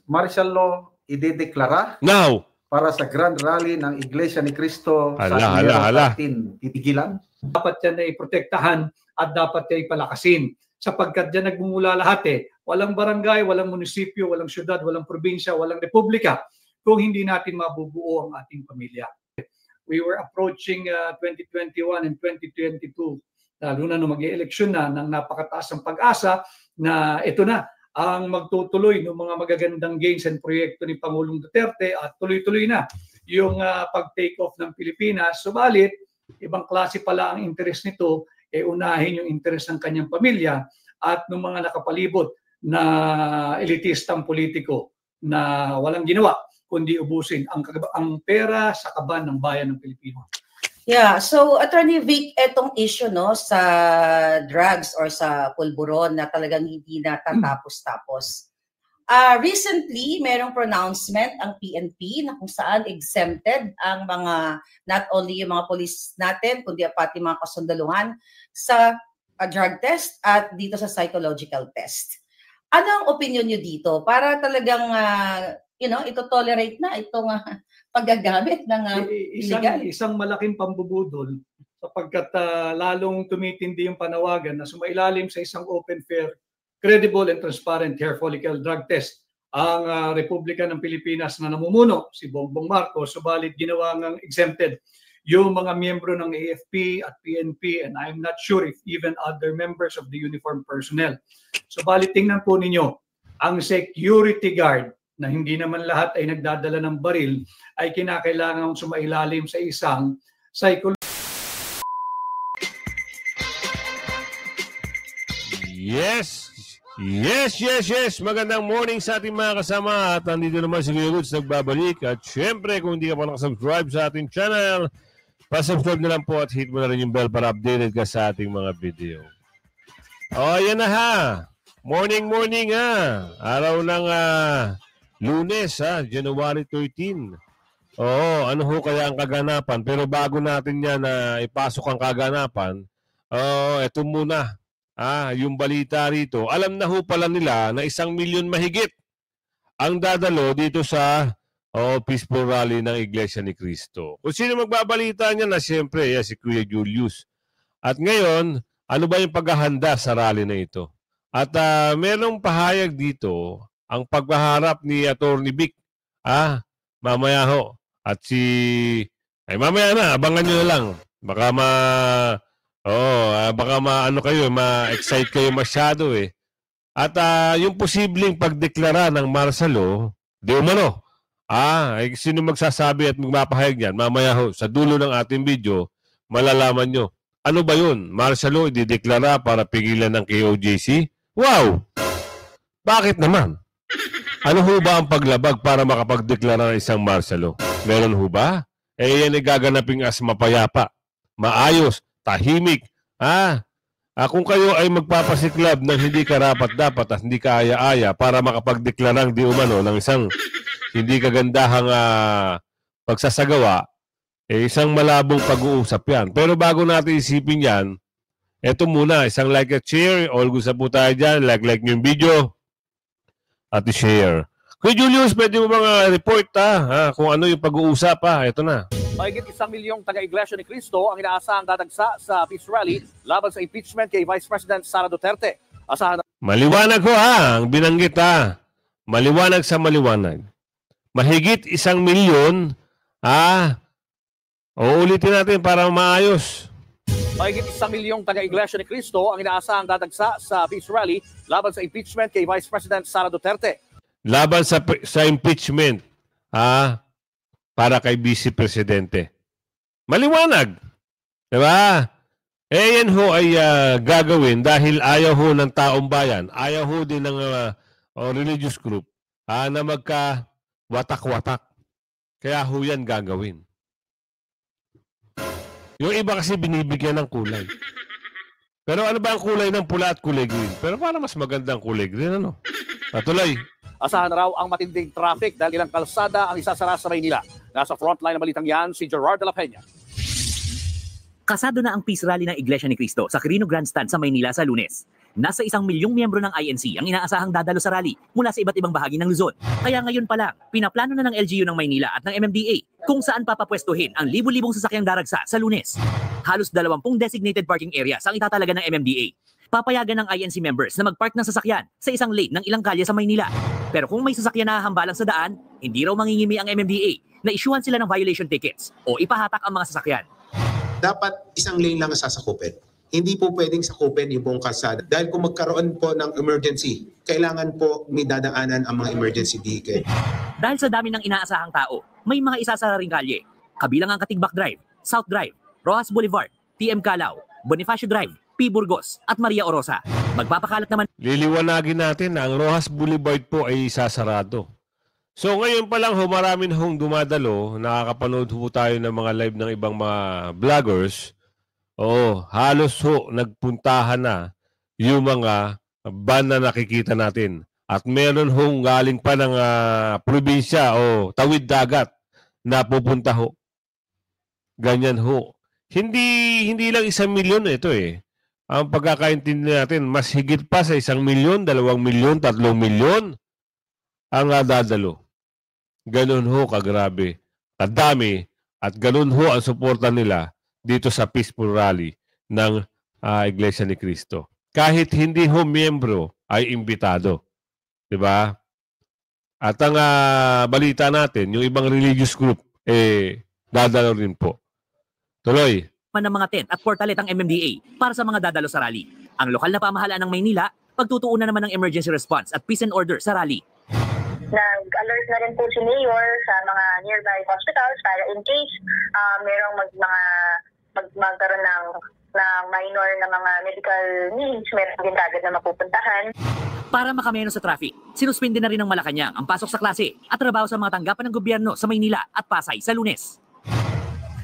martial law idedeklara Now! para sa Grand Rally ng Iglesia ni Cristo sa Hala. titigilan? Dapat yan ay protektahan at dapat ay palakasin. Sapagkat dyan nagmumula lahat Walang barangay, walang munisipyo, walang syudad, walang probinsya, walang republika kung hindi natin mabubuo ang ating pamilya. We were approaching 2021 and 2022, lalo na nung mag-e-eleksyon na ng napakataas ang pag-asa na ito na ang magtutuloy ng mga magagandang gains and proyekto ni Pangulong Duterte at tuloy-tuloy na yung pag-take off ng Pilipinas. Subalit, ibang klase pala ang interest nito, unahin yung interest ng kanyang pamilya at ng mga nakapalibot na elitistang politiko na walang ginawa kundi ubusin ang pera sa kaban ng bayan ng Pilipino. Yeah, so Attorney Vic, etong issue sa drugs or sa pulburon na talagang hindi natatapos-tapos. Recently, merong pronouncement ang PNP na kung saan exempted ang mga, not only yung mga police natin, kundi pati mga kasundaluhan sa drug test at dito sa psychological test. Ano ang opinion nyo dito para talagang, ito-tolerate na itong paggagamit ng illegal? Isang malaking pambubudol sapagkat lalong tumitindi yung panawagan na sumailalim sa isang open, fair, credible and transparent hair follicle drug test ang Republika ng Pilipinas na namumuno, si Bongbong Marcos, subalit ginawa ng exempted yung mga miyembro ng AFP at PNP and I'm not sure if even other members of the uniformed personnel. Subalit tingnan po ninyo, ang security guard na hindi naman lahat ay nagdadala ng baril ay kinakailangang sumailalim sa isang psychological. Yes. Magandang morning sa ating mga kasama at nandito naman si Kuya Roots nagbabalik at syempre kung hindi ka pa nakasubscribe sa ating channel, pa-subscribe na lang po at hit mo na rin yung bell para updated ka sa ating mga video. Yan na ha. Morning ha. Araw ng Lunes January 13. Ano ho kaya ang kaganapan? Pero bago natin yan ipasok ang kaganapan, ito muna. Yung balita rito. Alam na ho pala nila na 1 milyon mahigit ang dadalo dito sa peaceful rally ng Iglesia ni Cristo. Kung sino magbabalita niya na siyempre, si Kuya Julius. At ngayon, ano ba yung paghahanda sa rally na ito? At merong pahayag dito, ang pagpaharap ni Attorney Vic. Mamaya ho. At mamaya na, abangan nyo na lang. Baka ma-excite kayo masyado At yung posibleng pagdeklara ng martial law, di umano. Sino magsasabi at magmapahayag niyan? Mamaya ho, sa dulo ng ating video, malalaman nyo. Ano ba yun? Martial law, idideklara para pigilan ng KOJC? Wow! Bakit naman? Ano ho ba ang paglabag para makapagdeklara ng isang martial law? Meron ho ba? Yan ay gaganaping as mapayapa, maayos, tahimik. Kung kayo ay magpapasiklab ng hindi karapat-dapat at hindi kaaya-aya para makapagdeklarang di umano ng isang hindi kagandahang pagsasagawa, isang malabong pag-uusap yan. Pero bago natin isipin yan, eto muna, isang like at share. All gusto po tayo dyan. Like nyo yung video at i-share. Kuya Julius, pwede mo mga report kung ano yung pag-uusap Ito na. Mahigit 1 milyong taga-Iglesia ni Cristo ang inaasahang dadagsa sa peace rally laban sa impeachment kay Vice President Sara Duterte. Asahan na... Maliwanag ko ang binanggit Maliwanag sa maliwanag. Mahigit 1 milyon uulitin natin para maayos. Mahigit 1 milyong taga-Iglesia ni Cristo ang inaasahang dadagsa sa peace rally laban sa impeachment kay Vice President Sara Duterte. Laban sa impeachment para kay Vice Presidente. Maliwanag. Diba? Yan ho ay gagawin dahil ayaw ho ng taong bayan, ayaw ho din ng religious group na magka-watak-watak. Kaya ho yan gagawin. Yung iba kasi binibigyan ng kulay. Pero ano ba ang kulay ng pula at kulay green? Pero para mas magandang kulay green, ano? Patuloy. Asahan raw ang matinding traffic dahil ilang kalsada ang isasara sa Maynila. Nasa frontline ng balitang yan, si Gerard de la Peña. Kasado na ang peace rally ng Iglesia ni Cristo sa Quirino Grandstand sa Maynila sa Lunes. Nasa 1 milyong miyembro ng INC ang inaasahang dadalo sa rally mula sa iba't ibang bahagi ng Luzon. Kaya ngayon pa lang, pinaplano na ng LGU ng Maynila at ng MMDA kung saan papapwestuhin ang libu-libong sasakyang daragsa sa Lunes. Halos 20 designated parking areas ang itatalaga ng MMDA. Papayagan ng INC members na mag-park ng sasakyan sa isang lane ng ilang kalye sa Maynila. Pero kung may sasakyan na hahambalang sa daan, hindi raw mangingimi ang MMDA na isyuhan sila ng violation tickets o ipahatak ang mga sasakyan. Dapat isang lane lang ang sasakupin. Hindi po pwedeng sakupin yung buong kalsada. Dahil kung magkaroon po ng emergency, kailangan po may dadaanan ang mga emergency vehicle. Dahil sa dami ng inaasahang tao, may mga isasara ring kalye. Kabilang ang Katigbak Drive, South Drive, Rojas Boulevard, TM Calao, Bonifacio Drive, P. Burgos at Maria Orosa. Magpapakalat naman. Liliwanagin natin na ang Rojas Boulevard po ay isasarado. So ngayon pa lang marami na hong dumadalo, nakakapanood po tayo ng mga live ng ibang mga vloggers. Halos nagpuntahan na yung mga van na nakikita natin. At meron hong galing pa ng probinsya o tawid dagat na pupunta ho. Ganyan ho. Hindi lang 1 milyon ito eh. Ang pagkakaintindi natin, mas higit pa sa 1 milyon, 2 milyon, 3 milyon ang dadalo. Ganun ho kagrabe, kadami, at ganun ho ang suporta nila dito sa peaceful rally ng Iglesia ni Cristo. Kahit hindi ho miyembro ay imbitado. Diba? At ang balita natin, yung ibang religious group, dadalo rin po. Tuloy. Ng mga tent at portalet ang MMDA para sa mga dadalo sa rally. Ang lokal na pamahalaan ng Maynila, pagtutuunan naman ng emergency response at peace and order sa rally. Nag-alert na rin po si Mayor sa mga nearby hospitals para in case merong magkaroon ng minor na mga medical needs, meron din agad na mapupuntahan. Para makameno sa traffic, sinuspindi na rin ng Malacanang ang pasok sa klase at trabaho sa mga tanggapan ng gobyerno sa Maynila at Pasay sa Lunes.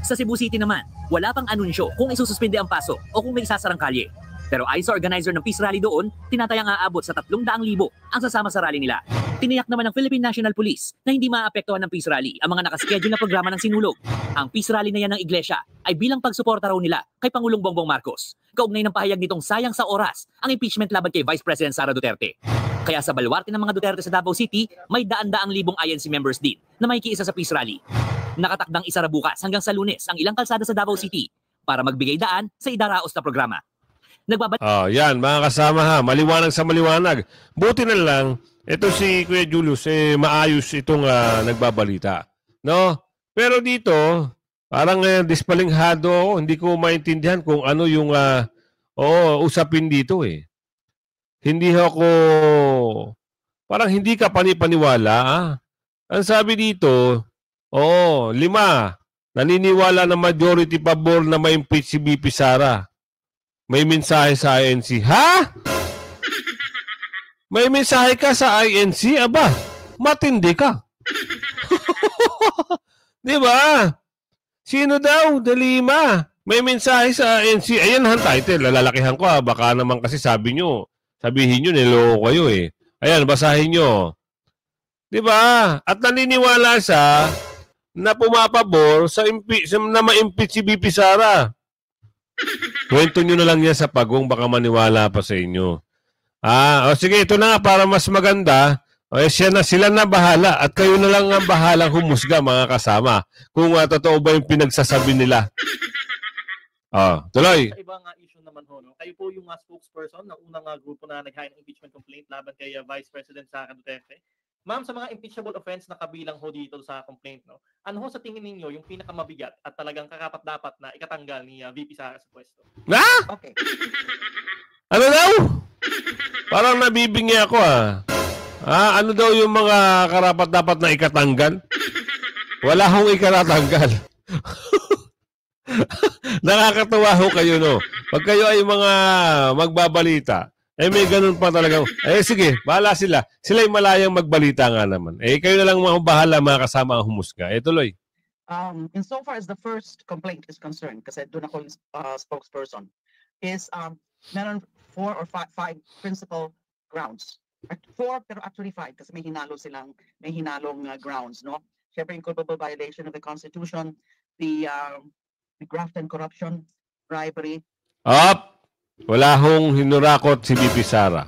Sa Cebu City naman, wala pang anunsyo kung isususpindi ang pasok o kung may isasarang kalye. Pero ayon sa organizer ng Peace Rally doon, tinatayang aabot sa 300,000 ang sasama sa rally nila. Tiniyak naman ng Philippine National Police na hindi maapektuhan ng Peace Rally ang mga nakaschedule na programa ng sinulog. Ang Peace Rally na yan ng Iglesia ay bilang pagsuporta raw nila kay Pangulong Bongbong Marcos. Kaugnay ng pahayag nitong sayang sa oras ang impeachment laban kay Vice President Sara Duterte. Kaya sa baluarte ng mga Duterte sa Davao City, may daan-daang libong INC members din na makikiisa sa Peace Rally. Nakatakdang isara bukas hanggang sa Lunes ang ilang kalsada sa Davao City para magbigay daan sa idaraos na programa. Yan mga kasama ha, maliwanag sa maliwanag. Buti na lang, ito si Kuya Julius, maayos itong nagbabalita. No? Pero dito, parang dispalinghado ako, hindi ko maintindihan kung ano yung usapin dito eh. Hindi ako, parang hindi ka panipaniwala. Ang sabi dito, 5, naniniwala na majority pabor na ma-impeach si BP Sara. May mensahe sa INC. Ha? May mensahe ka sa INC? Aba, matindi ka. Di ba? Sino daw? Delima. May mensahe sa INC. Ayan ang title. Lalalakihan ko. Baka naman kasi sabihin nyo, niloko kayo eh. Ayan, basahin nyo. Di ba? At naniniwala siya na pumapabor na ma-impeach si BP Sara. Kwento nyo na lang yan sa pagong, baka maniwala pa sa inyo. Sige, ito na nga para mas maganda. Sila na bahala at kayo na lang ang bahalang humusga mga kasama kung totoo ba yung pinagsasabi nila. Tuloy. Sa ibang issue naman ho, kayo po yung spokesperson ng unang grupo na nag-hire ng impeachment complaint laban kay Vice President Sara Duterte. Ma'am, sa mga impeachable offense na kabilang ho dito sa complaint, ano ho sa tingin ninyo yung pinakamabigat at talagang karapat-dapat na ikatanggal ni VP Sara sa pwesto? Okay. Ano daw? Parang nabibingi ako ano daw yung mga karapat-dapat na ikatanggal? Wala hong ikatatanggal. Nakakatuwa ho kayo, no? Pag kayo ay mga magbabalita, may ganun pa talaga. Sige, bahala sila. Sila yung malayang magbalita nga naman. Kayo na lang mga bahala, mga kasama ang humusga. Tuloy. Insofar as the first complaint is concerned, kasi doon ako yung spokesperson, is meron 4 or 5 principal grounds. 4 pero actually 5 kasi may hinalong grounds, no? Siyempre, yung culpable violation of the Constitution, the graft and corruption, bribery. Wala hong hinurakot si BP Sara.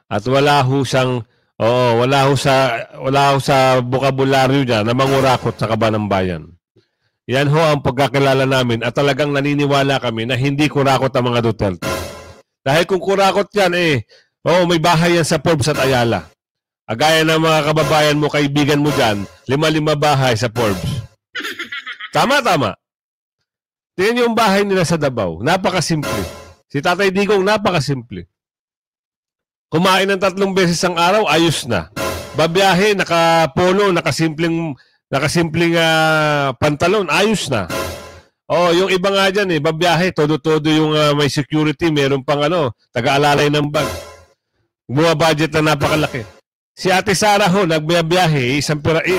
At wala ho siyang wala ho sa bokabularyo niya na mangurakot sa kaban ng bayan. Yan ho ang pagkakilala namin at talagang naniniwala kami na hindi kurakot ang mga Duterte. Dahil kung kurakot yan, may bahay yan sa Forbes at Ayala. Agaya ng mga kababayan mo, kaibigan mo dyan, 5 bahay sa Forbes. Tama. Tingnan yung bahay nila sa Davao. Napakasimple. Si Tatay Digong, napakasimple. Kumain ng 3 beses ang araw, ayos na. Babiyahe, naka-polo, nakasimpleng pantalon, ayos na. Yung iba nga dyan, babiyahe, todo-todo yung may security, meron pang taga-alalay ng bag. Budget na napakalaki. Si Ate Sara ho, nagbiyahe,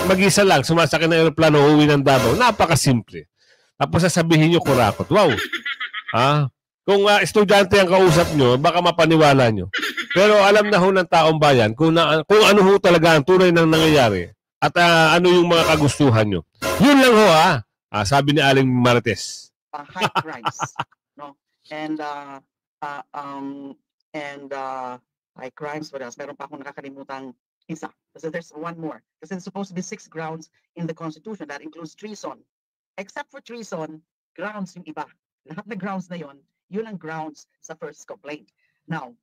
mag-isa lang, sumasakay ng aeroplano, uuwi ng Davao. Napakasimple. Tapos sasabihin nyo, kurakot. Wow! Kung estudyante ang kausap nyo, baka mapaniwala nyo. Pero alam na ho ng taong bayan kung ano ho talaga ang tunay nang nangyayari at ano yung mga kagustuhan nyo. Yun lang ho sabi ni Aling Marites. High crimes, no? And high crimes, what else? Meron pa akong nakakalimutang isa. Kasi there's one more. Kasi there's supposed to be 6 grounds in the Constitution. That includes treason. Except for treason, grounds yung iba. Lahat na grounds na yon, yun ang grounds sa first complaint. Now,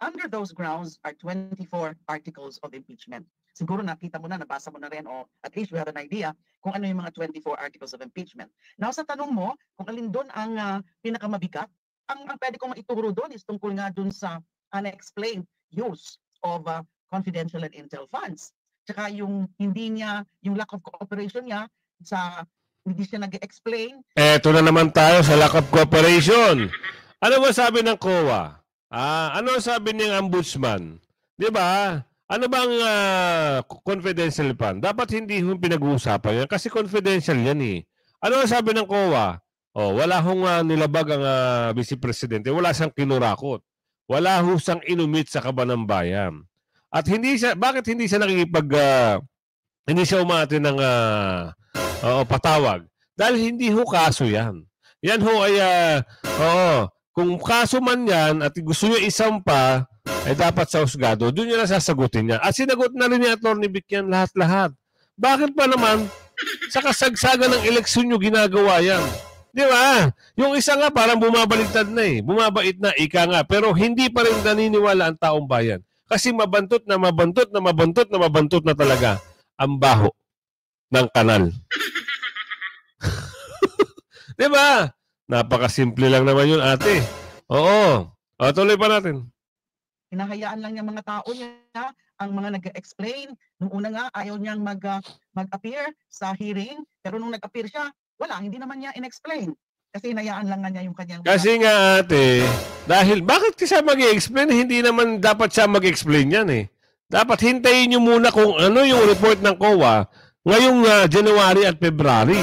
under those grounds are 24 articles of impeachment. Siguro nakita mo na, nabasa mo na rin, o at least we have an idea kung ano yung mga 24 articles of impeachment. Now, sa tanong mo, kung alin doon ang pinakamabigat, ang pwede kong maituro doon is tungkol nga doon sa unexplained use of confidential and intel funds. Tsaka yung lack of cooperation niya hindi siya nag-explain. Eto na naman tayo sa lack of cooperation. Ano ba sabi ng COA? Ano sabi ng ombudsman? Di ba? Ano bang confidential fund? Dapat hindi hong pinag-uusapan yan kasi confidential yan Ano sabi ng COA? Wala hong nilabag ang Vice Presidente. Wala siyang kinurakot. Wala hong siyang inumit sa kaban ng bayan. At bakit hindi siya hindi siya umati ng patawag? Dahil hindi ho kaso yan. Yan ho ay, kung kaso man yan at gusto nyo isampa, ay dapat sa husgado, doon nyo na sasagutin niya. At sinagot na rin ni Atty. Vic yan lahat-lahat. Bakit pa naman sa kasagsagan ng eleksyon nyo ginagawa yan? Di ba? Yung isa nga parang bumabaliktad na bumabait na, ika nga. Pero hindi pa rin naniniwala ang taong bayan. Kasi mabantot na talaga ang baho ng kanal. Di ba? Napakasimple lang naman yun, ate. Oo. Tuloy pa natin. Hinahayaan lang yung mga tao niya, ang mga nag-explain. Nung una nga, ayaw niyang mag-appear sa hearing. Pero nung nag-appear siya, wala, hindi naman niya in-explain. Kasi hinayaan lang nga niya yung kanyang... Kasi nga, ate, dahil bakit siya mag-explain? Hindi naman dapat siya mag-explain yan Dapat hintayin niyo muna kung ano yung report ng COA ngayong January at February.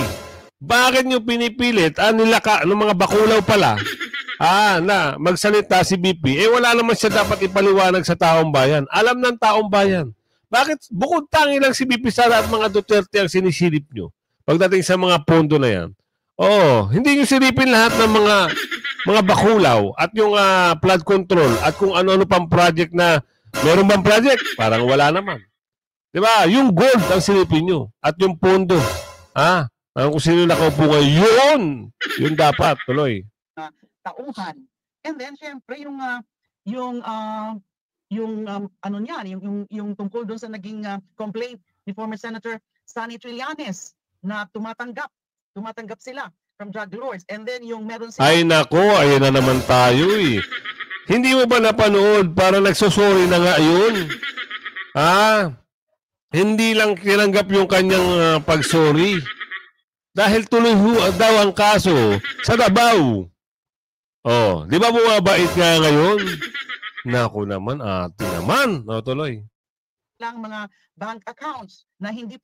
Bakit nyo pinipilit? Mga bakulaw pala. Na magsalita si BP. Wala naman siya dapat ipaliwanag sa taong bayan. Alam ng taong bayan. Bakit bukod tangi lang si BP Sara at mga Duterte ang sinisilip nyo pagdating sa mga pondo na yan? Hindi nyo silipin lahat ng mga bakulaw at yung flood control at kung ano-ano pang project na meron bang project? Parang wala naman. Diba? Yung gold ang silipin nyo at yung pondo. Kung sino nakaupo ngayon, yun dapat tuloy. Tauhan. And then syempre yung tungkol doon sa naging complaint ni former Senator Sonny Trillanes na tumatanggap sila from drug lords. And then yung meron sila... Ay nako, ayun na naman tayo Hindi mo ba napanood para nagsusuri na nga yun? Hindi lang tinanggap yung kanyang pagsorry. Dahil tuloy daw ang kaso sa Davao. Di ba bumabait nga ngayon? Naku naman, ate naman. Tuloy. Lang mga bank accounts na hindi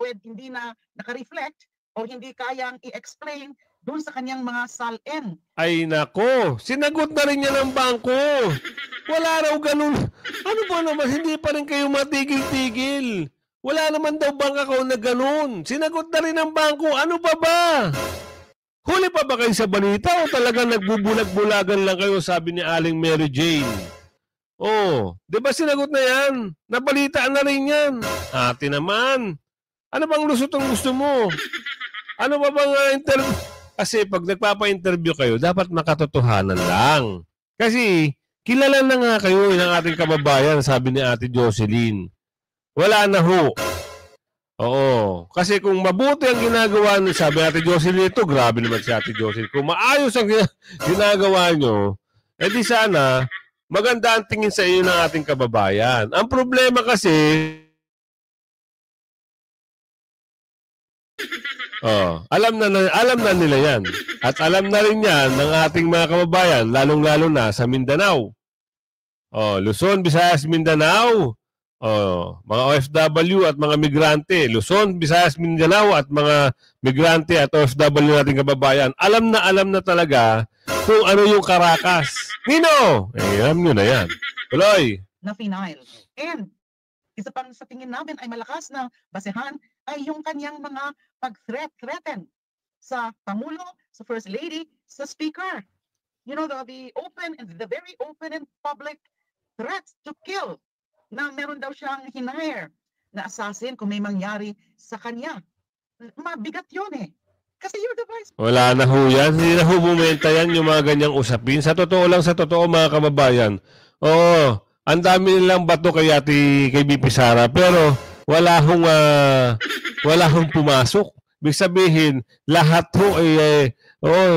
na naka-reflect o hindi kayang i-explain doon sa kanyang mga SALN. Ay nako, sinagot na rin niya ng bangko. Wala raw ganun. Ano ba naman, hindi pa rin kayo matigil-tigil. Wala naman daw bank account na ganun. Sinagot na rin ng bangko. Ano ba? Huli pa ba kayo sa balita o talagang nagbubulag-bulagan lang kayo, sabi ni Aling Mary Jane? Oh, di ba sinagot na yan? Nabalitaan na rin yan. Ate naman, ano bang lusot ang gusto mo? Ano ba bang interview? Kasi pag nagpapa-interview kayo, dapat makatotohanan lang. Kasi kilala na nga kayo ng ating kababayan, sabi ni Ate Jocelyn. Wala na ho. Oo. Kasi kung mabuti ang ginagawa niyo, sabi ni Ate Jocelyn, ito, grabe naman si Ate Jocelyn. Kung maayos ang ginagawa nyo, edi sana, maganda ang tingin sa iyo ng ating kababayan. Ang problema kasi, alam na nila yan. At alam na rin yan ng ating mga kababayan, lalong-lalo na sa Mindanao. Luzon, Visayas, Mindanao. Mga OFW at mga migrante. Luzon, Visayas, Mindanao at mga migrante at OFW nating kababayan. Alam na talaga kung ano yung karakas. Nino! Alam nyo na yan. Tuloy. Na final. And isa pang sa tingin namin ay malakas na basehan ay yung kanyang mga pag-threaten sa Pangulo, sa First Lady, sa Speaker. You know, the open and the very open and public threats to kill na meron daw siyang hinire na assassin kung may mangyari sa kanya. Mabigat yun eh. Kasi you're the vice. Wala na ho yan. Hindi na ho bumenta yan yung mga ganyang usapin. Sa totoo lang, sa totoo mga kababayan. Oo, ang dami nilang bato kay BP Sara. Pero wala hong pumasok. Ibig sabihin, lahat ho ay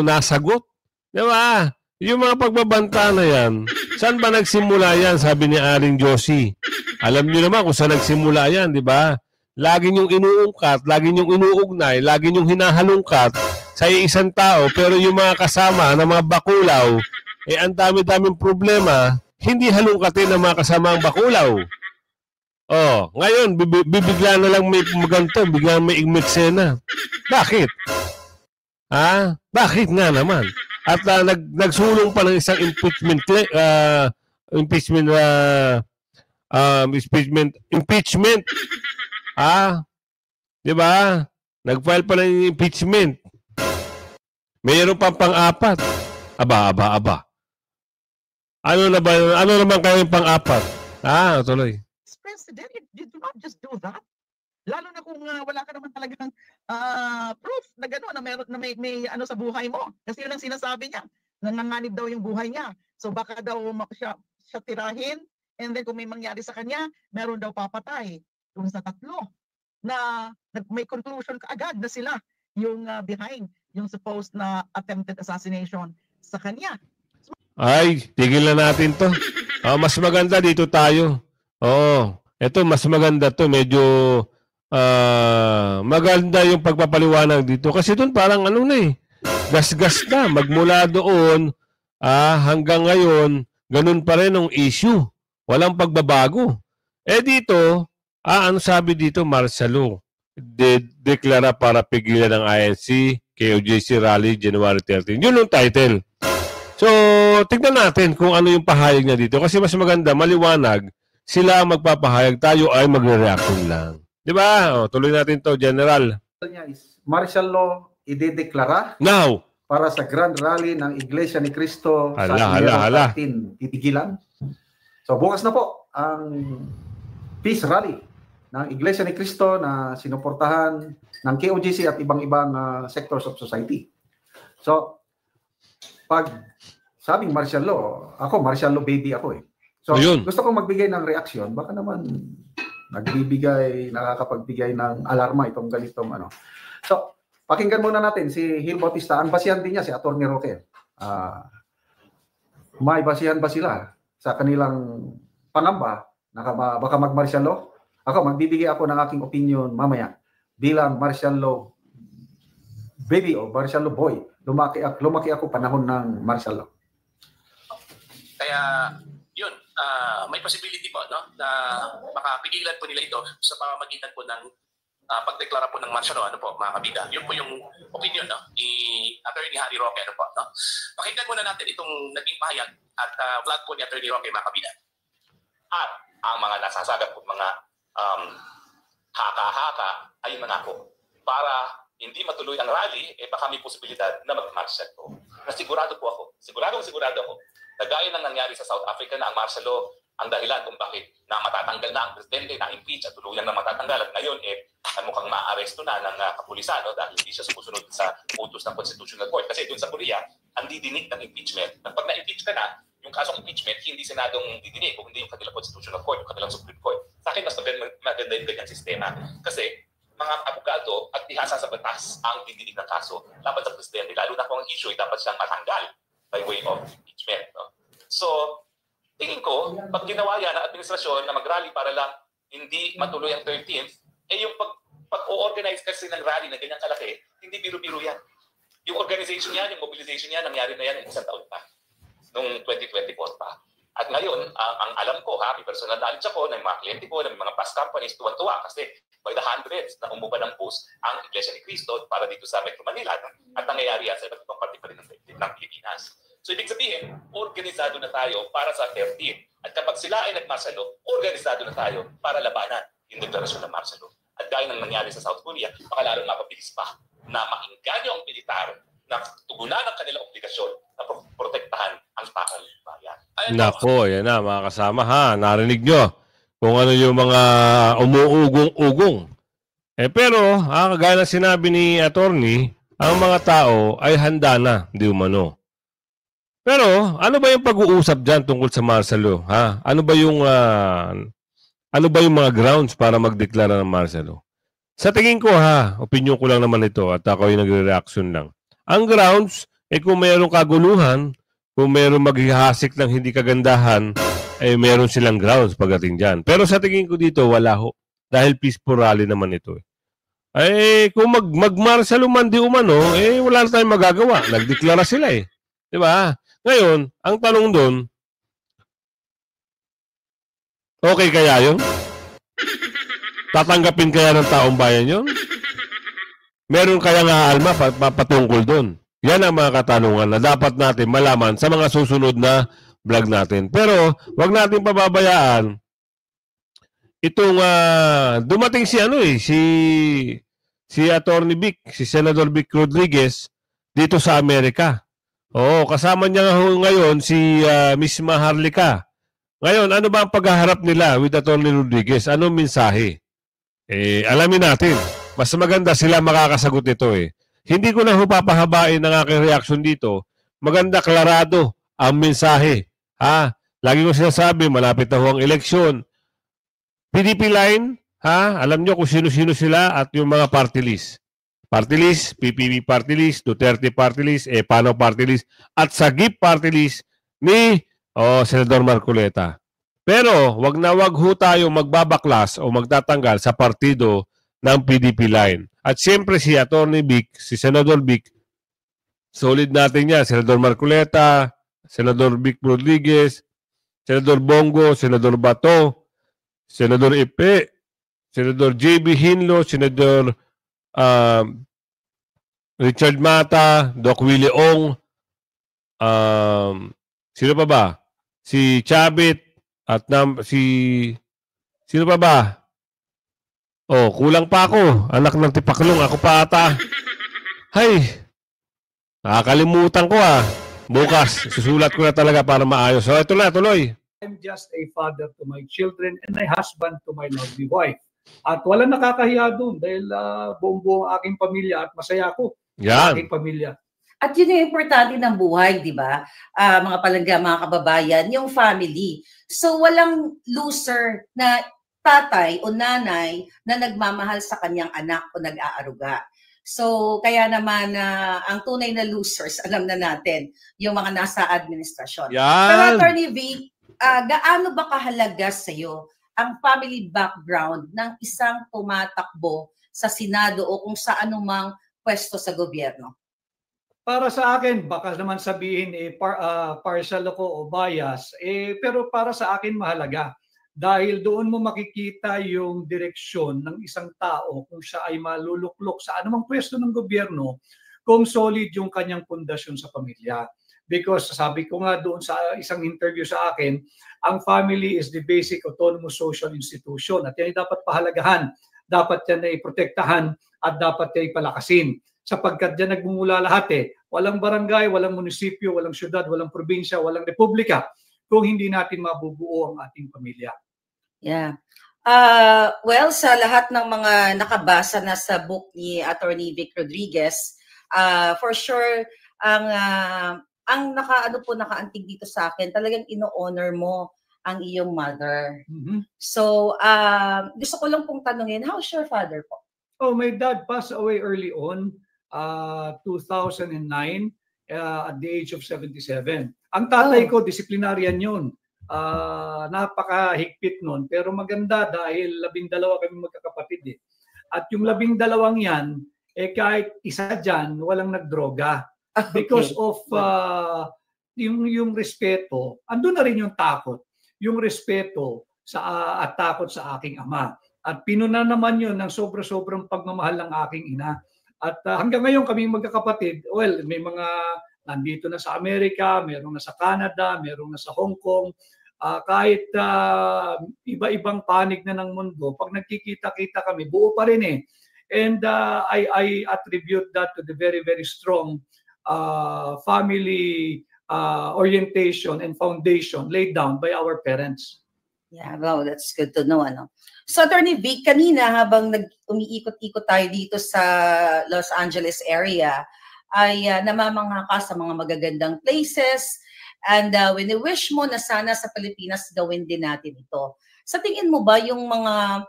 nasagot. Di ba? Yung mga pagbabanta na yan, saan ba nagsimula yan? Sabi ni Aling Josie. Alam niyo naman kung saan nagsimula yan, di ba? Lagi niyong inuungkat, lagi niyong inuugnay, lagi niyong hinahalungkat sa isang tao, pero yung mga kasama ng mga bakulaw, ang dami-daming problema, hindi halungkatin ng mga kasama ang bakulaw. Ngayon, bibigla na lang may maganto, bigla may igmetsena. Bakit? Bakit nga naman? At nagsulong pa ng isang impeachment, di ba? Nag-file pa ng impeachment. Mayroon pang pang-apat. Aba. Ano naman kayo yung pang-apat? Tuloy. President, you do not just do that. Lalo na kung wala ka naman talagang proof na gano'n, na may ano sa buhay mo. Kasi yun ang sinasabi niya. Nanganganib daw yung buhay niya. So baka daw siya tirahin, and then kung may mangyari sa kanya, meron daw papatay. Yung sa tatlo, na may conclusion kaagad na sila yung behind yung supposed na attempted assassination sa kanya. Ay, tigil na natin to. Mas maganda dito tayo. Ito mas maganda to. Medyo maganda yung pagpapaliwanag dito. Kasi doon parang gas-gas na. Magmula doon hanggang ngayon, ganun pa rin ang issue. Walang pagbabago. Dito, ano sabi dito, Marcelo? Deklara para pigilan ng INC, KOJC Rally, January 13. Yun yung title. So, tignan natin kung ano yung pahayag niya dito. Kasi mas maganda, maliwanag, sila ang magpapahayag, tayo ay magre-reaction lang. Di ba? Tuloy natin to, General. Martial law idedeklara Now, para sa Grand Rally ng Iglesia ni Cristo sa hala. 13 titigilan. So, bukas na po ang Peace Rally ng Iglesia ni Cristo na sinuportahan ng KOJC at ibang-ibang sectors of society. So, pag sabing martial law, ako martial law baby ako eh. So, gusto kong magbigay ng reaction, baka naman nakakapagbigay ng alarma itong ganitong ano. So, pakinggan muna natin si Gil Bautista. Ang basihan din niya si Atty. Roque. May basihan ba sila sa kanilang pangamba na baka mag-martial law? Ako, magbibigay ako ng aking opinion mamaya bilang martial law baby o martial law boy. Lumaki ako panahon ng martial law. Kaya, yun, may possibility po, no, na makapigilan po nila ito sa pamamagitan po ng pagdeklara po ng martial law, ano po, mga kabida. Yun po yung opinion, no, ni Atty. Harry Roque, ano po, no. Pakinggan muna natin itong naging pahayag at vlog po ni Atty. Roque, mga kabida. At ang mga nasasagap po, mga haka-haka ay mangako para hindi matuloy ang rally, baka may posibilidad na mag-martial law. Sigurado ako, na gaya ng nangyari sa South Africa na ang martial law ang dahilan kung bakit na matatanggal na ang presidente, na-impeach at tuluyan na matatanggal. At ngayon, mukhang ma-aresto na ng kapulisan dahil hindi siya sumusunod sa utos ng Constitutional Court. Kasi doon sa Korea, ang didinig ng impeachment. Pag na-impeach ka na, yung kasong impeachment, hindi senadong didinig kung hindi yung kanilang Constitutional Court, yung kanilang Supreme Court. Sa akin, mas maganda yung ganyang sistema. Kasi mga abogado at ihasa sa batas ang didinig ng kaso laban sa presidente. Lalo na kung ang issue ay dapat siyang matanggal by way of impeachment. No? So, tingin ko, pag ginawa yan ng administrasyon na mag-rally para lang hindi matuloy ang 13th, yung pag-o-organize kasi ng rally na ganyang kalaki, hindi biro-biro yan. Yung organization yan, yung mobilization yan, nangyari na yan ng isang taon pa, noong 2024 pa. At ngayon, ang alam ko, may personal knowledge ako ng mga kliyente ko, ng mga bus companies, tuwan-tuwa kasi by the hundreds na umupa ng bus ang Iglesia ni Cristo para dito sa Metro Manila at nangyayari yan sa iba't ibang parte pa rin ng Pilipinas. So ibig sabihin, organisado na tayo para sa 13. At kapag sila ay nag-martial law, organisado na tayo para labanan yung deklarasyon ng martial law. At gaya ng nangyari sa South Korea, baka lalong mapabilis pa na maingganyo ang militar na tugunan ang kanilang obligasyon na protektahan ang takal ng bayan. Nako, yan na mga kasama ha. Narinig nyo kung ano yung mga umuugong-ugong. Pero, kagaya na sinabi ni attorney, ang mga tao ay handa na, di umano. Pero, ano ba yung pag-uusap dyan tungkol sa martial law? Ha? Ano ba yung mga grounds para magdeklara ng martial law? Sa tingin ko opinion ko lang naman ito at ako ay nagre-reaction lang. Ang grounds, kung mayroong kaguluhan, kung mayroong maghihasik ng hindi kagandahan, mayroon silang grounds pagdating dyan. Pero sa tingin ko dito, wala ho. Dahil peaceful rally naman ito. Kung mag-martial man di umano, wala na tayong magagawa. Nagdeklara sila Diba? Ngayon, ang tanong doon, okay kaya yun? Tatanggapin kaya ng taong bayan yun? Meron kaya nga alma patungkol doon? Yan ang mga katanungan na dapat natin malaman sa mga susunod na vlog natin. Pero, wag natin pababayaan itong dumating si Attorney Vic, si Senator Vic Rodriguez dito sa Amerika. Oo, kasama niya ngayon si Miss Maharlika. Ngayon, ano ba ang paghaharap nila with Attorney Rodriguez? Anong mensahe? Alamin natin. Mas maganda sila makakasagot nito Hindi ko na papahabain ang aking reaction dito. Maganda, klarado ang mensahe. Lagi ko sinasabi, malapit na ang eleksyon. PDP line, alam nyo kung sino-sino sila at yung mga party list. Party list, PPP party list, Duterte party list, Pano party list, at Sagip party list ni Senador Marcoleta. Pero wag ho tayo magbabaklas o magtatanggal sa partido ng PDP line. At siyempre si Attorney Vic, si Senador Vic, solid natin yan. Senador Marcoleta, Senador Vic Rodriguez, Senador Bongo, Senador Bato, Senador Epe, Senador JB Hinlo, Senador Richard Mata, Doc Willie Ong, sino pa ba? Si Chabit at sino pa ba? Kulang pa ako. Anak ng Tipaklong, ako pa ata. Hay, nakakalimutan ko Bukas, susulat ko na talaga para maayos. So, ito na, tuloy. I'm just a father to my children and a husband to my lovely wife. At walang nakakahiya doon dahil buong-buong aking pamilya at masaya ako sa aking pamilya. At yun yung importante ng buhay, di ba? Mga palangga, mga kababayan, yung family. So walang loser na tatay o nanay na nagmamahal sa kanyang anak o nag-aaruga. So kaya naman ang tunay na losers, alam na natin, yung mga nasa administrasyon. Pero Attorney Vic, gaano ba kahalaga sa iyo ang family background ng isang tumatakbo sa Senado o kung sa anumang pwesto sa gobyerno? Para sa akin, baka naman sabihin partial ako o bias, pero para sa akin mahalaga. Dahil doon mo makikita yung direksyon ng isang tao kung siya ay maluluklok sa anumang pwesto ng gobyerno, kung solid yung kanyang pundasyon sa pamilya. Because sabi ko nga doon sa isang interview sa akin, ang family is the basic autonomous social institution at yan ay dapat pahalagahan, dapat yan ay protektahan at dapat ay palakasin. Sapagkat dyan nagmumula lahat eh. Walang barangay, walang munisipyo, walang syudad, walang probinsya, walang republika kung hindi natin mabubuo ang ating pamilya. Yeah. Well, sa lahat ng mga nakabasa na sa book ni Attorney Vic Rodriguez, for sure, ang nakaantig dito sa akin, talagang ino-honor mo ang iyong mother. So, gusto ko lang pong tanungin, how's your father po? Oh, my dad passed away early on, 2009, at the age of 77. Ang tatay ko, disciplinarian yun. Napakahigpit nun, pero maganda dahil 12 kami magkakapatid eh. At yung 12 yan, kahit isa dyan, walang nagdroga. Because of yung respeto, andun na rin yung takot. Yung respeto at takot sa aking ama. At pinuna naman yun ng sobra-sobrang pagmamahal ng aking ina. At hanggang ngayon kami magkakapatid, well, may mga nandito na sa Amerika, merong na sa Canada, merong na sa Hong Kong. Kahit iba-ibang panig na ng mundo, pag nagkikita-kita kami, buo pa rin eh. And I attribute that to the very, very strong family orientation and foundation laid down by our parents. Yeah, wow, that's good to know. So, Attorney Vic, kanina habang umiikot-ikot tayo dito sa Los Angeles area, ay namamangha ka sa mga magagandang places, and wini-wish mo na sana sa Pilipinas gawin din natin ito. Sa tingin mo ba yung mga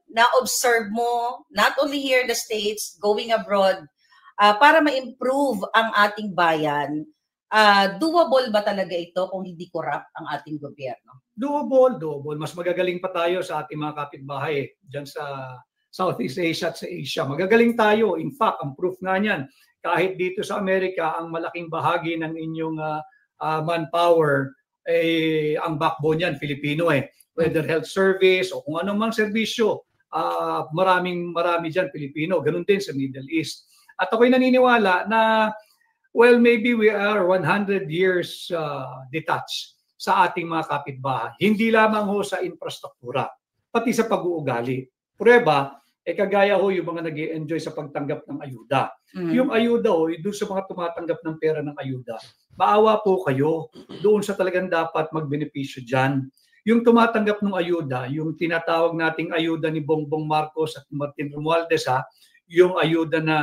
na-observe mo, not only here in the States, going abroad, para ma-improve ang ating bayan, doable ba talaga ito kung hindi corrupt ang ating gobyerno? Doable. Mas magagaling pa tayo sa ating mga kapitbahay dyan sa Southeast Asia at sa Asia. Magagaling tayo. In fact, ang proof nga niyan, kahit dito sa Amerika, ang malaking bahagi ng inyong manpower, ang backbone yan, Filipino eh. Whether health service o kung anong mang serbisyo, marami dyan, Filipino. Ganun din sa Middle East. At ako'y naniniwala na, well, maybe we are 100 years detached sa ating mga kapitbahay. Hindi lamang ho sa infrastruktura, pati sa pag-uugali. Prueba, kagaya ho yung mga nag-i-enjoy sa pagtanggap ng ayuda. Yung ayuda ho, doon sa mga tumatanggap ng pera ng ayuda, maawa po kayo doon sa talagang dapat magbenepisyo dyan. Yung tumatanggap ng ayuda, yung tinatawag nating ayuda ni Bongbong Marcos at Martin Romualdez, yung ayuda na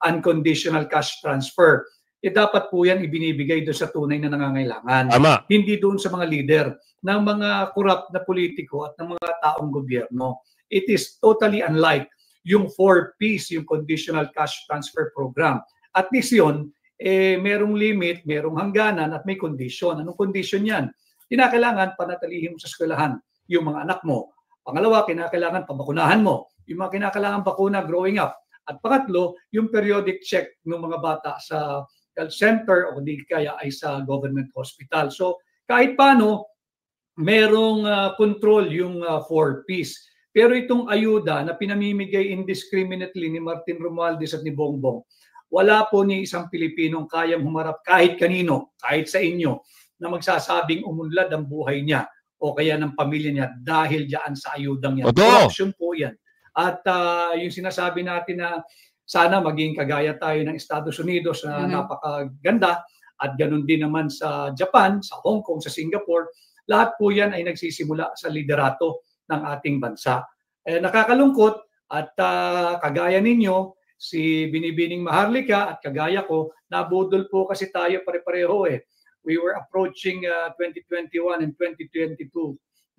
unconditional cash transfer, dapat po yan ibinibigay doon sa tunay na nangangailangan. Ama. Hindi doon sa mga leader ng mga corrupt na politiko at ng mga taong gobyerno. It is totally unlike yung 4Ps, yung conditional cash transfer program. At least yun, merong limit, merong hangganan at may condition. Anong condition yan? Kinakailangan panatilihin mo sa eskwelahan yung mga anak mo. Pangalawa, kinakailangan pabakunahan mo yung mga kinakailangan bakuna growing up. At pangatlo, yung periodic check ng mga bata sa health center o di kaya ay sa government hospital. So kahit paano, merong control yung 4Ps. Pero itong ayuda na pinamimigay indiscriminately ni Martin Romualdez at ni Bongbong, wala po ni isang Pilipinong kayang humarap kahit kanino, kahit sa inyo, na magsasabing umunlad ang buhay niya o kaya ng pamilya niya dahil diyan sa ayudang yan. Corruption po yan. At yung sinasabi natin na sana maging kagaya tayo ng Estados Unidos na napakaganda at ganun din naman sa Japan, sa Hong Kong, sa Singapore, lahat po yan ay nagsisimula sa liderato ng ating bansa. Nakakalungkot at kagaya ninyo, si Binibining Maharlika at kagaya ko, nabudol po kasi tayo pare-pareho eh. We were approaching 2021 and 2022,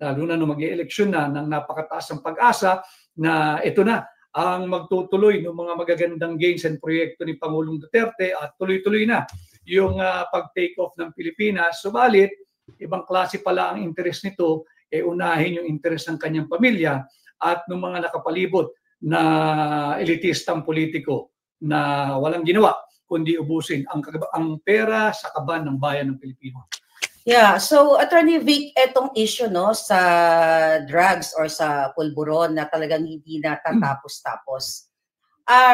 lalo na nung mag-i-eleksyon na ng napakataas ng pag-asa na ito na ang magtutuloy ng mga magagandang gains and proyekto ni Pangulong Duterte at tuloy-tuloy na yung pag-take off ng Pilipinas. Subalit, ibang klase pala ang interest nito, unahin yung interest ng kanyang pamilya at ng mga nakapalibot na elitistang politiko na walang ginawa kundi ubusin ang pera sa kaban ng bayan ng Pilipino. Yeah, so Attorney Vic, etong issue sa drugs or sa pulburon na talagang hindi natatapos-tapos.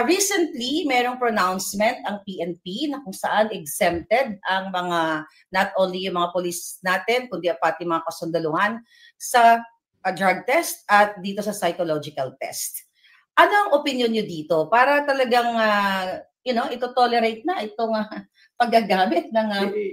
Recently, merong pronouncement ang PNP na kung saan exempted ang mga, not only yung mga police natin, kundi pati mga kasundaluhan sa drug test at dito sa psychological test. Ano ang opinion nyo dito? Para talagang, ito-tolerate na itong paggagamit ng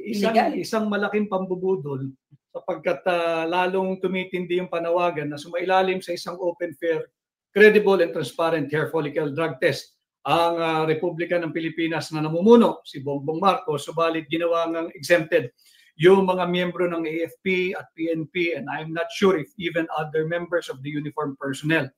illegal. Isang malaking pambubudol sapagkat lalong tumitindi yung panawagan na sumailalim sa isang open, fair, credible and transparent hair follicle drug test ang Republika ng Pilipinas na namumuno, si Bongbong Marcos, subalit ginawa ngang exempted yung mga miyembro ng AFP at PNP, and I'm not sure if even other members of the uniformed personnel.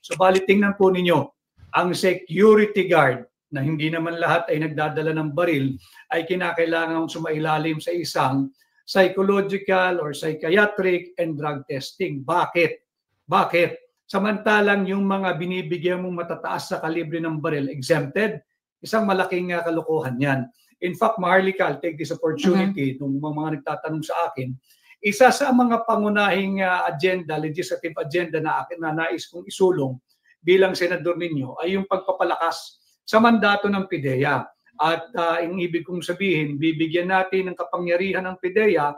Subalit tingnan po ninyo, ang security guard na hindi naman lahat ay nagdadala ng baril ay kinakailangan sumailalim sa isang psychological or psychiatric and drug testing. Bakit? Bakit? Samantalang yung mga binibigyan mong matataas sa kalibre ng baril exempted, isang malaking kalokohan yan. In fact, Maharlika, I'll take this opportunity nung mga nagtatanong sa akin, isa sa mga pangunahing agenda, legislative agenda na akin na nais kong isulong bilang senador ninyo ay yung pagpapalakas sa mandato ng PIDEA. At ang ibig kong sabihin, bibigyan natin ng kapangyarihan ng PIDEA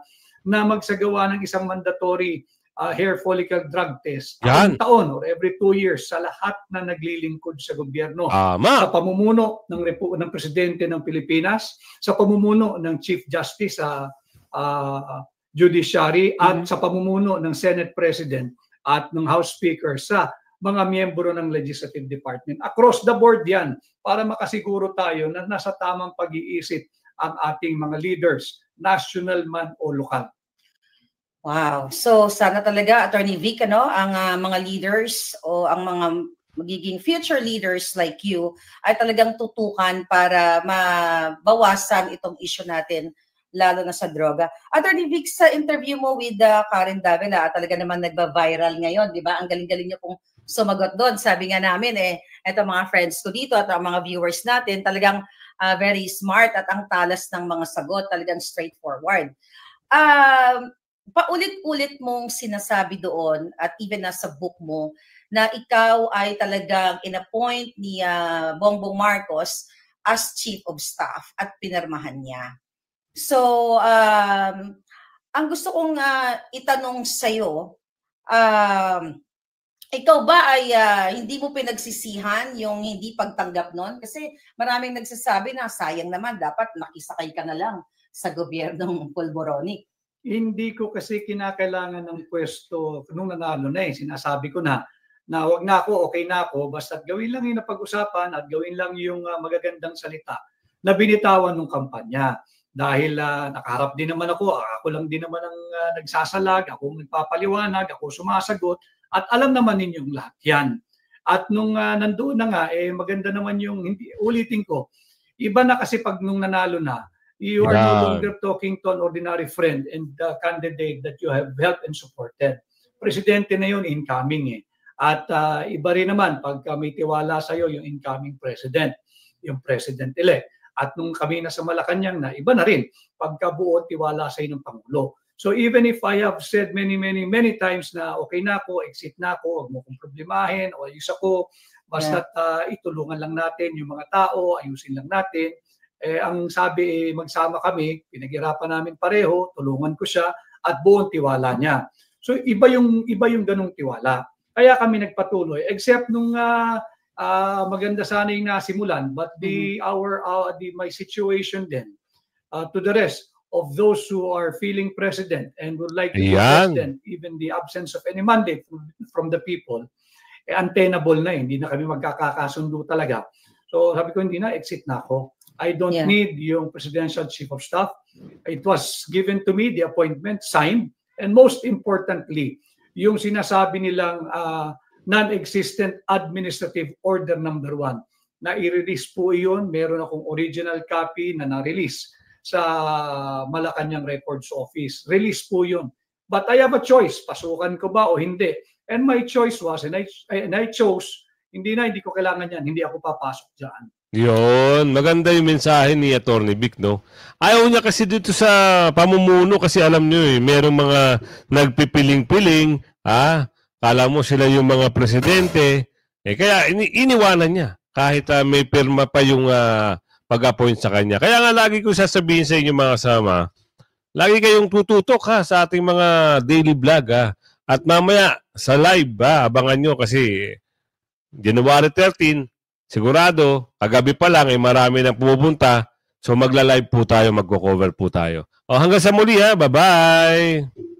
na magsagawa ng isang mandatory hair follicle drug test taon or every 2 years sa lahat na naglilingkod sa gobyerno. Sa pamumuno ng Presidente ng Pilipinas, sa pamumuno ng Chief Justice sa Judiciary at sa pamumuno ng Senate President at ng House Speaker sa mga miyembro ng Legislative Department. Across the board yan para makasiguro tayo na nasa tamang pag-iisip ang ating mga leaders, national man o lokal. Wow. So sana talaga, Attorney Vic, ang mga leaders o ang mga magiging future leaders like you ay talagang tutukan para mabawasan itong issue natin, lalo na sa droga. Attorney Vic, sa interview mo with Karen Davila, talaga naman nagba-viral ngayon, di ba? Ang galing-galing niyo pong sumagot doon. Sabi nga namin, eto mga friends ko dito at ang mga viewers natin, talagang very smart at ang talas ng mga sagot, talagang straightforward. Paulit-ulit mong sinasabi doon at even nasa book mo na ikaw ay talagang inappoint ni Bongbong Marcos as Chief of Staff at pinirmahan niya. So, ang gusto kong itanong sa'yo, ikaw ba ay hindi mo pinagsisihan yung hindi pagtanggap nun? Kasi maraming nagsasabi na sayang naman, dapat nakisakay ka na lang sa gobyernong Pulboronic. Hindi ko kasi kinakailangan ng pwesto nung nanalo na sinasabi ko na wag na ako, okay na ako, basta gawin lang yung napag-usapan at gawin lang yung magagandang salita na binitawan ng kampanya. Dahil nakaharap din naman ako lang din naman ang nagsasalag, ako nagpapaliwanag, ako sumasagot, at alam naman ninyong lahat yan. At nung nandoon na nga, maganda naman yung, ulitin ko, iba na kasi pag nung nanalo na, you are no longer talking to an ordinary friend and candidate that you have helped and supported. Presidente na yun, incoming At iba rin naman pag may tiwala sa'yo yung incoming president, yung president-elect. At nung kami na sa Malacanang na, iba na rin pagkabuo tiwala sa'yo ng Pangulo. So even if I have said many times na okay na ako, exit na ako, huwag mo kong problemahin, o ayos ako, basta itulungan lang natin yung mga tao, ayusin lang natin. Ang sabi, magsama kami, pinaghirapan namin pareho, tulungan ko siya, at buong tiwala niya. So iba yung ganung tiwala. Kaya kami nagpatuloy, except nung maganda sana yung nasimulan, but my situation then, to the rest of those who are feeling president and would like to be president, even the absence of any mandate from the people, untenable na hindi na kami magkakasundo talaga. So sabi ko, hindi na, exit na ako. I don't need yung presidential chief of staff. It was given to me, the appointment, signed, and most importantly, yung sinasabi nilang non-existent administrative order number 1. Na i-release po yun, meron akong original copy na na-release sa Malacanang Records Office. Release po yun. But I have a choice, pasukan ko ba o hindi. And my choice was, and I chose, hindi ko kailangan yan, hindi ako papasok dyan. Yun, maganda yung mensahe ni Attorney Vic, no? Ayaw niya kasi dito sa pamumuno kasi alam niyo merong mga nagpipiling-piling, kala mo sila yung mga presidente, kaya iniwanan niya kahit may pirma pa yung pag-appoint sa kanya. Kaya nga lagi ko sasabihin sa inyo mga kasama, lagi kayong tututok sa ating mga daily vlog at mamaya sa live abangan nyo kasi January 13, sigurado, kagabi pa lang ay marami nang pumupunta. So magla-live po tayo, magko-cover po tayo. O hanggang sa muli ha. Bye-bye!